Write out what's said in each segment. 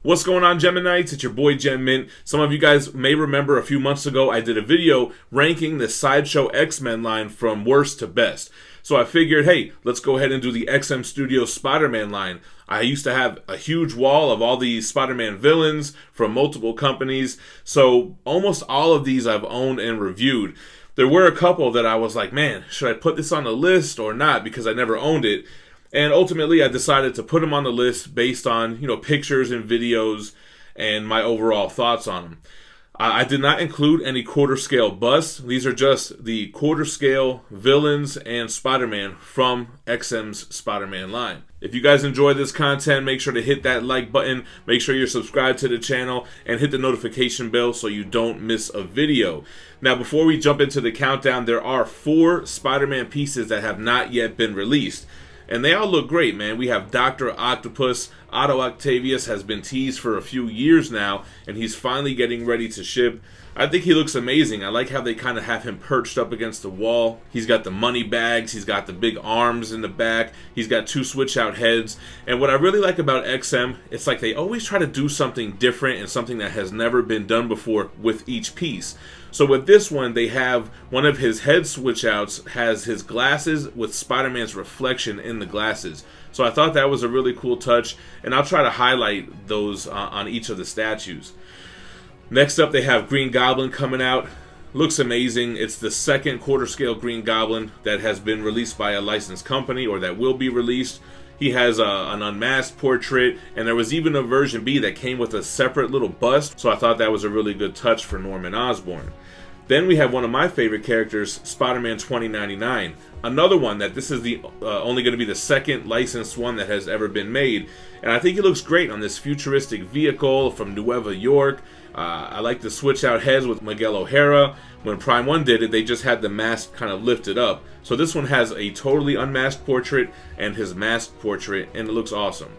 What's going on, Geminites? It's your boy GemMint. Some of you guys may remember a few months ago I did a video ranking the Sideshow X-Men line from worst to best. So I figured, hey, let's go ahead and do the XM Studios Spider-Man line. I used to have a huge wall of all these Spider-Man villains from multiple companies, so almost all of these I've owned and reviewed. There were a couple that I was like, man, should I put this on the list or not, because I never owned it. And ultimately, I decided to put them on the list based on, pictures and videos and my overall thoughts on them. I did not include any quarter scale busts. These are just the quarter scale villains and Spider-Man from XM's Spider-Man line. If you guys enjoy this content, make sure to hit that like button, make sure you're subscribed to the channel, and hit the notification bell so you don't miss a video. Now, before we jump into the countdown, there are 4 Spider-Man pieces that have not yet been released. And they all look great, man. We have Dr. Octopus. Otto Octavius has been teased for a few years now, and he's finally getting ready to ship. I think he looks amazing. I like how they kind of have him perched up against the wall. He's got the money bags. He's got the big arms in the back. He's got 2 switch-out heads. And what I really like about XM, it's like they always try to do something different and something that has never been done before with each piece. So with this one, they have one of his head switch-outs has his glasses with Spider-Man's reflection in the glasses. So I thought that was a really cool touch, and I'll try to highlight those on each of the statues. Next up, they have Green Goblin coming out. Looks amazing. It's the second quarter-scale Green Goblin that has been released by a licensed company, or that will be released. He has an unmasked portrait, and there was even a version B that came with a separate little bust, so I thought that was a really good touch for Norman Osborn. Then we have one of my favorite characters, Spider-Man 2099. Another one that this is the only going to be the second licensed one that has ever been made. And I think he looks great on this futuristic vehicle from Nueva York. I like the switch out heads with Miguel O'Hara. When Prime 1 did it, they just had the mask kind of lifted up. So this one has a totally unmasked portrait and his masked portrait, and it looks awesome.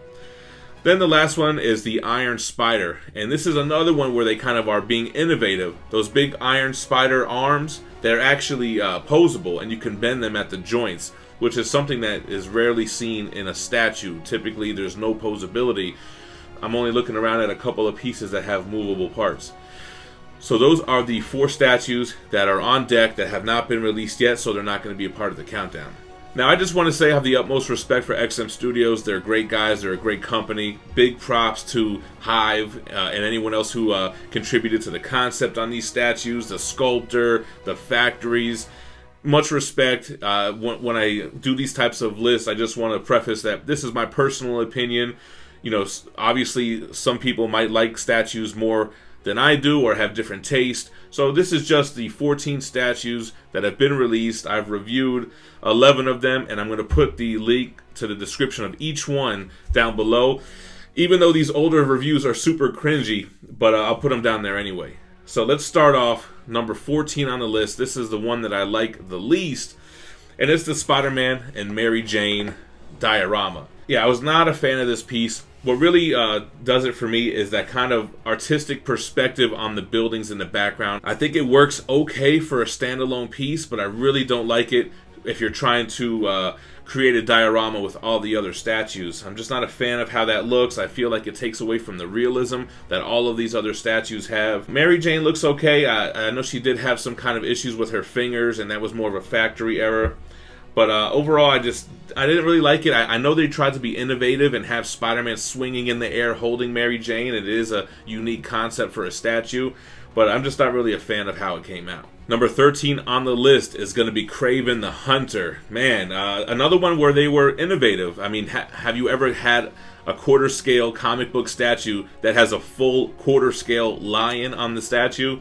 Then the last one is the Iron Spider, and this is another one where they kind of are being innovative. Those big Iron Spider arms, they're actually posable, and you can bend them at the joints, which is something that is rarely seen in a statue. Typically, there's no posability. I'm only looking around at a couple of pieces that have movable parts. So those are the 4 statues that are on deck that have not been released yet, so they're not going to be a part of the countdown. Now, I just want to say I have the utmost respect for XM Studios. They're great guys. They're a great company. Big props to Hive and anyone else who contributed to the concept on these statues, the sculptor, the factories. Much respect. When I do these types of lists, I just want to preface that this is my personal opinion. Obviously, some people might like statues more than I do or have different taste. So this is just the 14 statues that have been released. I've reviewed 11 of them, and I'm going to put the link to the description of each one down below. Even though these older reviews are super cringy, but I'll put them down there anyway. So let's start off number 14 on the list. This is the one that I like the least, and it's the Spider-Man and Mary Jane diorama. Yeah, I was not a fan of this piece. What really does it for me is that kind of artistic perspective on the buildings in the background. I think it works okay for a standalone piece, but I really don't like it if you're trying to create a diorama with all the other statues. I'm just not a fan of how that looks. I feel like it takes away from the realism that all of these other statues have. Mary Jane looks okay. I know she did have some kind of issues with her fingers, and that was more of a factory error. But overall, I didn't really like it. I know they tried to be innovative and have Spider-Man swinging in the air holding Mary Jane. It is a unique concept for a statue, but I'm just not really a fan of how it came out. Number 13 on the list is going to be Kraven the Hunter. Man, another one where they were innovative. I mean, have you ever had a quarter scale comic book statue that has a full quarter scale lion on the statue?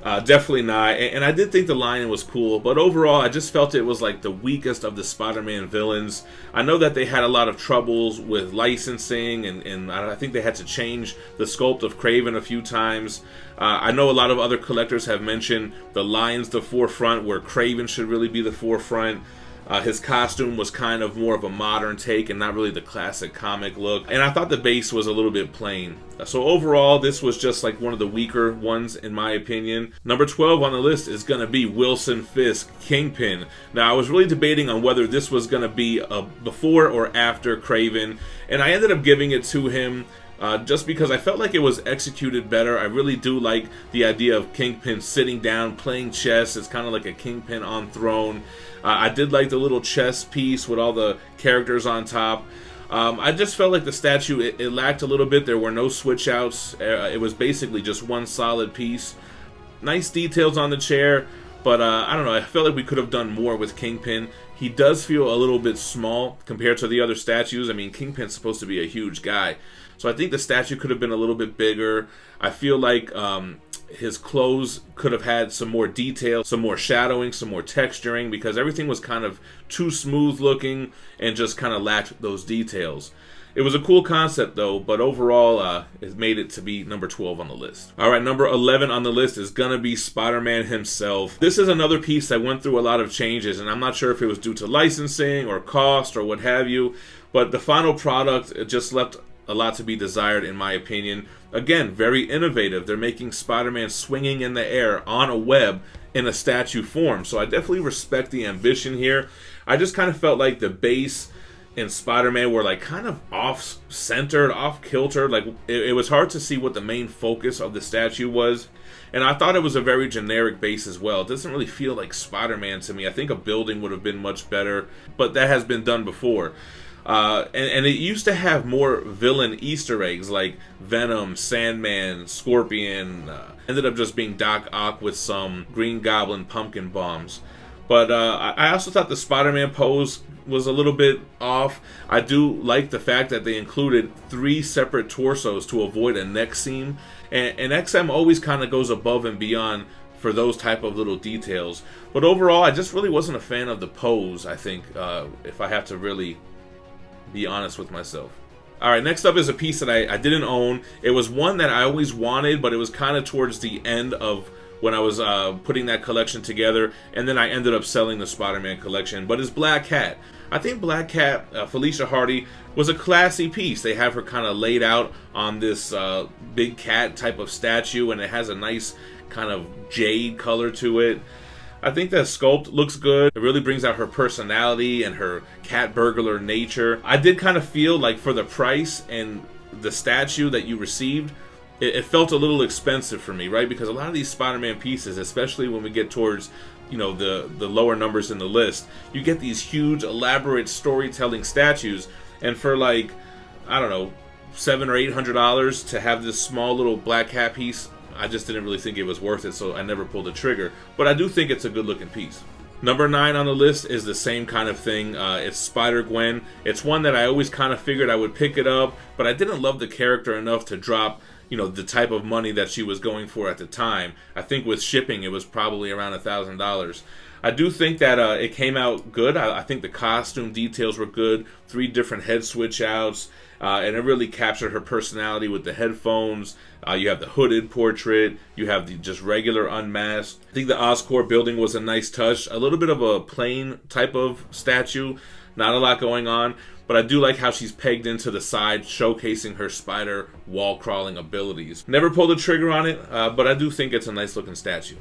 Definitely not. And I did think the lion was cool, but overall I just felt it was like the weakest of the Spider-Man villains. I know that they had a lot of troubles with licensing, and I think they had to change the sculpt of Kraven a few times. I know a lot of other collectors have mentioned the lion's the forefront, where Kraven should really be the forefront. His costume was kind of more of a modern take and not really the classic comic look. And I thought the base was a little bit plain. So overall, this was just like one of the weaker ones in my opinion. Number 12 on the list is going to be Wilson Fisk, Kingpin. Now, I was really debating on whether this was going to be before or after Kraven, and I ended up giving it to him just because I felt like it was executed better. I really do like the idea of Kingpin sitting down, playing chess. It's kind of like a Kingpin on throne. I did like the little chess piece with all the characters on top. I just felt like the statue, it lacked a little bit. There were no switch outs. It was basically just one solid piece. Nice details on the chair, but I don't know. I felt like we could have done more with Kingpin. He does feel a little bit small compared to the other statues. I mean, Kingpin's supposed to be a huge guy. So I think the statue could have been a little bit bigger. I feel like his clothes could have had some more detail, some more shadowing, some more texturing, because everything was kind of too smooth looking and just kind of lacked those details. It was a cool concept though, but overall it made it to be number 12 on the list. Alright, number 11 on the list is gonna be Spider-Man himself. This is another piece that went through a lot of changes, and I'm not sure if it was due to licensing or cost or what have you, but the final product, it just left a lot to be desired in my opinion. Again, very innovative. They're making Spider-Man swinging in the air on a web in a statue form, so I definitely respect the ambition here. I just kind of felt like the base and Spider-Man were like kind of off-centered, off-kilter. Like it was hard to see what the main focus of the statue was. And I thought it was a very generic base as well. It doesn't really feel like Spider-Man to me. I think a building would have been much better, but that has been done before. And it used to have more villain Easter eggs like Venom, Sandman, Scorpion. Ended up just being Doc Ock with some Green Goblin pumpkin bombs. But I also thought the Spider-Man pose was a little bit off. I do like the fact that they included 3 separate torsos to avoid a neck seam. And XM always kind of goes above and beyond for those type of little details. But overall, I just really wasn't a fan of the pose, I think, if I have to really be honest with myself. Alright, next up is a piece that I didn't own. It was one that I always wanted, but it was kind of towards the end of when I was putting that collection together, and then I ended up selling the Spider-Man collection. But it's Black Cat. I think Black Cat, Felicia Hardy, was a classy piece. They have her kind of laid out on this big cat type of statue, and it has a nice kind of jade color to it. I think that sculpt looks good. It really brings out her personality and her cat burglar nature. I did kind of feel like for the price and the statue that you received, it felt a little expensive for me, right? Because a lot of these Spider-Man pieces, especially when we get towards, you know, the lower numbers in the list, you get these huge, elaborate storytelling statues, and for like, I don't know, $700 or $800 to have this small little Black Cat piece, I just didn't really think it was worth it, so I never pulled the trigger. But I do think it's a good-looking piece. Number 9 on the list is the same kind of thing. It's Spider-Gwen. It's one that I always kind of figured I would pick it up, but I didn't love the character enough to drop, you know, the type of money that she was going for at the time. I think with shipping, it was probably around $1,000. I do think that it came out good. I think the costume details were good. 3 different head switch outs. And it really captured her personality with the headphones. You have the hooded portrait. You have the just regular unmasked. I think the Oscorp building was a nice touch. A little bit of a plain type of statue. Not a lot going on. But I do like how she's pegged into the side, showcasing her spider wall-crawling abilities. Never pulled the trigger on it, but I do think it's a nice-looking statue.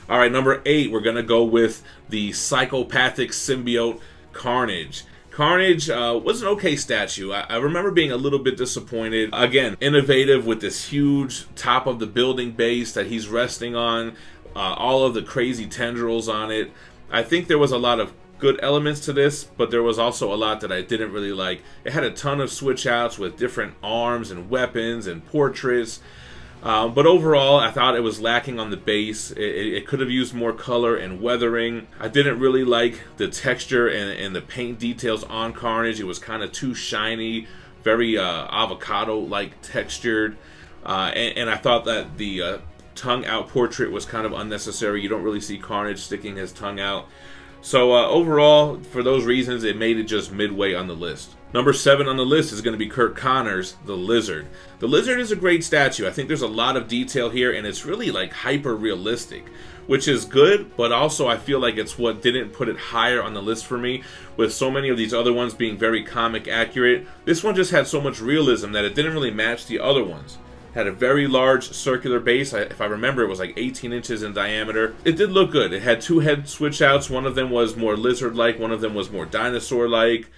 Alright, number 8, we're going to go with the psychopathic symbiote Carnage. Carnage was an okay statue. I remember being a little bit disappointed. Again, innovative with this huge top of the building base that he's resting on, all of the crazy tendrils on it. I think there was a lot of good elements to this, but there was also a lot that I didn't really like. It had a ton of switch outs with different arms and weapons and portraits. But overall, I thought it was lacking on the base. It could have used more color and weathering. I didn't really like the texture and the paint details on Carnage. It was kind of too shiny, very avocado-like textured. And I thought that the tongue out portrait was kind of unnecessary. You don't really see Carnage sticking his tongue out. So overall, for those reasons, it made it just midway on the list. Number 7 on the list is going to be Kurt Connor's The Lizard. The Lizard is a great statue. I think there's a lot of detail here, and it's really like hyper realistic, which is good, but also I feel like it's what didn't put it higher on the list for me, with so many of these other ones being very comic accurate. This one just had so much realism that it didn't really match the other ones. Had a very large circular base. If I remember, it was like 18 inches in diameter. It did look good. It had 2 head switch outs. One of them was more lizard-like. One of them was more dinosaur-like.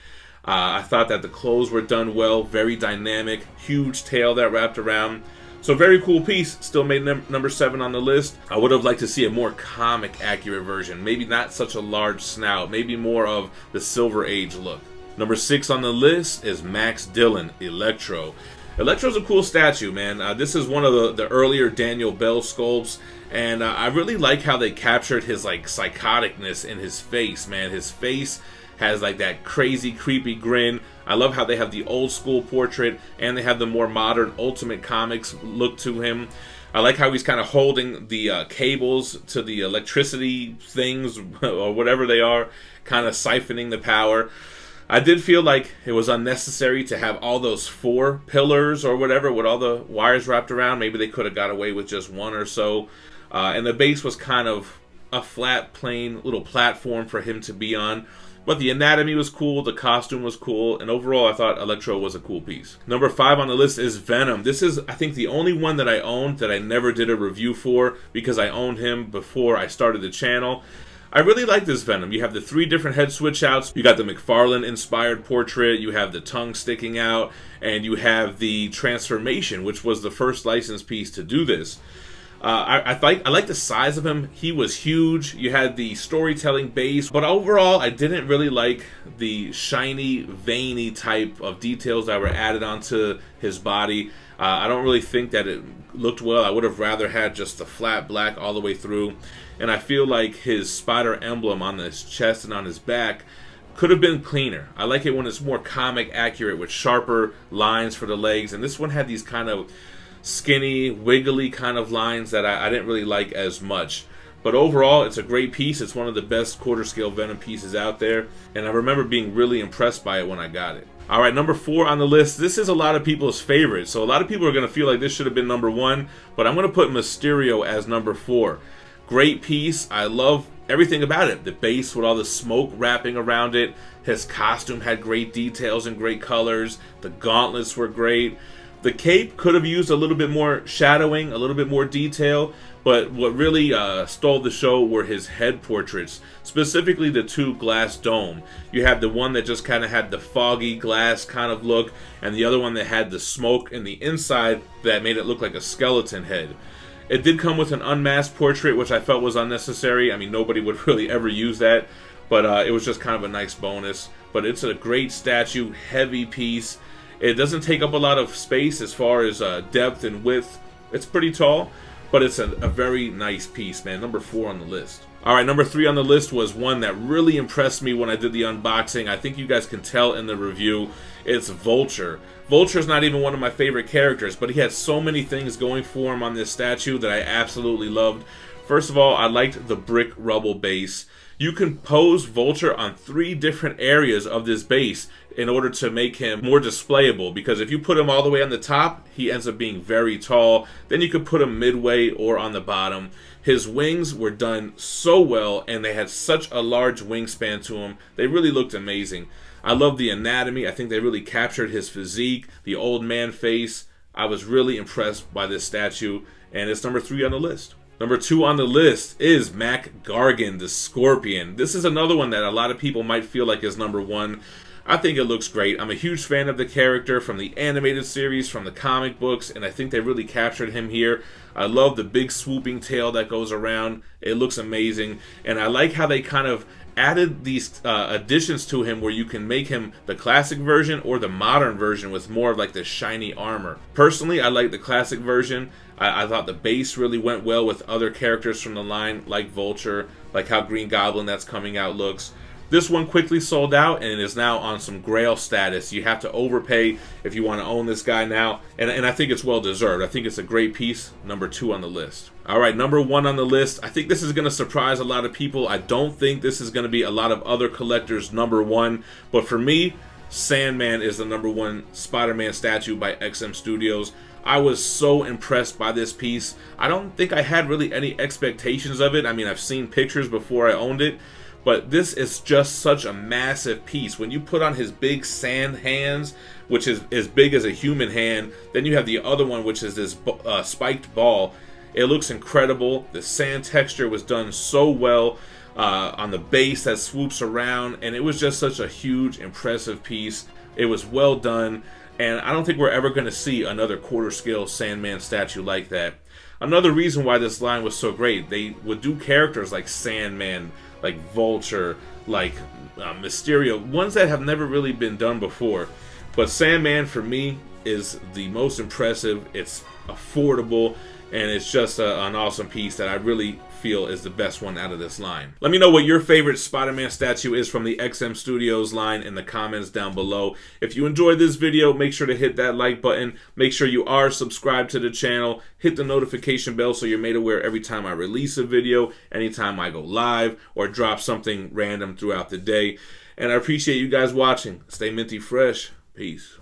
I thought that the clothes were done well, very dynamic, huge tail that wrapped around. So very cool piece, still made number 7 on the list. I would have liked to see a more comic accurate version, maybe not such a large snout, maybe more of the Silver Age look. Number 6 on the list is Max Dillon, Electro. Electro's a cool statue, man. This is one of the earlier Daniel Bell sculpts, and I really like how they captured his like psychoticness in his face, man. His face has like that crazy, creepy grin. I love how they have the old school portrait and they have the more modern Ultimate Comics look to him. I like how he's kind of holding the cables to the electricity things or whatever they are, kind of siphoning the power. I did feel like it was unnecessary to have all those 4 pillars or whatever with all the wires wrapped around. Maybe they could have got away with just 1 or so. And the base was kind of a flat, plain little platform for him to be on. But the anatomy was cool, the costume was cool, and overall I thought Electro was a cool piece. Number 5 on the list is Venom. This is, I think, the only one that I owned that I never did a review for because I owned him before I started the channel. I really like this Venom. You have the 3 different head switch outs. You got the McFarlane inspired portrait, you have the tongue sticking out, and you have the transformation, which was the first licensed piece to do this. I like the size of him. He was huge. You had the storytelling base, but overall I didn't really like the shiny, veiny type of details that were added onto his body. I don't really think that it looked well. I would have rather had just the flat black all the way through. And I feel like his spider emblem on his chest and on his back could have been cleaner. I like it when it's more comic accurate with sharper lines for the legs. And this one had these kind of skinny, wiggly kind of lines that I didn't really like as much. But overall, it's a great piece. It's one of the best quarter scale Venom pieces out there. And I remember being really impressed by it when I got it. Alright, number 4 on the list. This is a lot of people's favorite. So a lot of people are going to feel like this should have been number 1. But I'm going to put Mysterio as number 4. Great piece. I love everything about it. The base with all the smoke wrapping around it. His costume had great details and great colors. The gauntlets were great. The cape could have used a little bit more shadowing, a little bit more detail, but what really stole the show were his head portraits, specifically the 2 glass dome. You had the one that just kind of had the foggy glass kind of look, and the other one that had the smoke in the inside that made it look like a skeleton head. It did come with an unmasked portrait, which I felt was unnecessary. I mean, nobody would really ever use that, but it was just kind of a nice bonus. But it's a great statue, heavy piece. It doesn't take up a lot of space as far as depth and width. It's pretty tall, but it's a very nice piece, man. Number 4 on the list. Alright, number 3 on the list was one that really impressed me when I did the unboxing. I think you guys can tell in the review. It's Vulture. Vulture's not even one of my favorite characters, but he had so many things going for him on this statue that I absolutely loved. First of all, I liked the brick rubble base. You can pose Vulture on 3 different areas of this base in order to make him more displayable, because if you put him all the way on the top, he ends up being very tall. Then you could put him midway or on the bottom. His wings were done so well, and they had such a large wingspan to them. They really looked amazing. I love the anatomy. I think they really captured his physique, the old man face. I was really impressed by this statue, and it's number 3 on the list. Number 2 on the list is Mac Gargan, the Scorpion. This is another one that a lot of people might feel like is number 1. I think it looks great. I'm a huge fan of the character from the animated series, from the comic books, and I think they really captured him here. I love the big swooping tail that goes around. It looks amazing, and I like how they kind of added these additions to him where you can make him the classic version or the modern version with more of like the shiny armor. Personally, I like the classic version. I thought the base really went well with other characters from the line, like Vulture, like how Green Goblin that's coming out looks. This one quickly sold out and is now on some Grail status. You have to overpay if you want to own this guy now, and I think it's well deserved. I think it's a great piece. Number 2 on the list. Alright, number 1 on the list. I think this is going to surprise a lot of people. I don't think this is going to be a lot of other collectors' number 1, but for me, Sandman is the number 1 Spider-Man statue by XM Studios. I was so impressed by this piece. I don't think I had really any expectations of it. I mean, I've seen pictures before I owned it, but this is just such a massive piece. When you put on his big sand hands, which is as big as a human hand, then you have the other one, which is this spiked ball. It looks incredible. The sand texture was done so well. on the base that swoops around, and it was just such a huge, impressive piece. It was well done, and I don't think we're ever going to see another quarter scale Sandman statue like that. Another reason why this line was so great, they would do characters like Sandman, like Vulture, like Mysterio, ones that have never really been done before. But Sandman, for me, is the most impressive. It's affordable, and it's just an awesome piece that I really feel is the best one out of this line. Let me know what your favorite Spider-Man statue is from the XM Studios line in the comments down below. If you enjoyed this video, make sure to hit that like button. Make sure you are subscribed to the channel. Hit the notification bell so you're made aware every time I release a video, anytime I go live, or drop something random throughout the day. And I appreciate you guys watching. Stay minty fresh. Peace.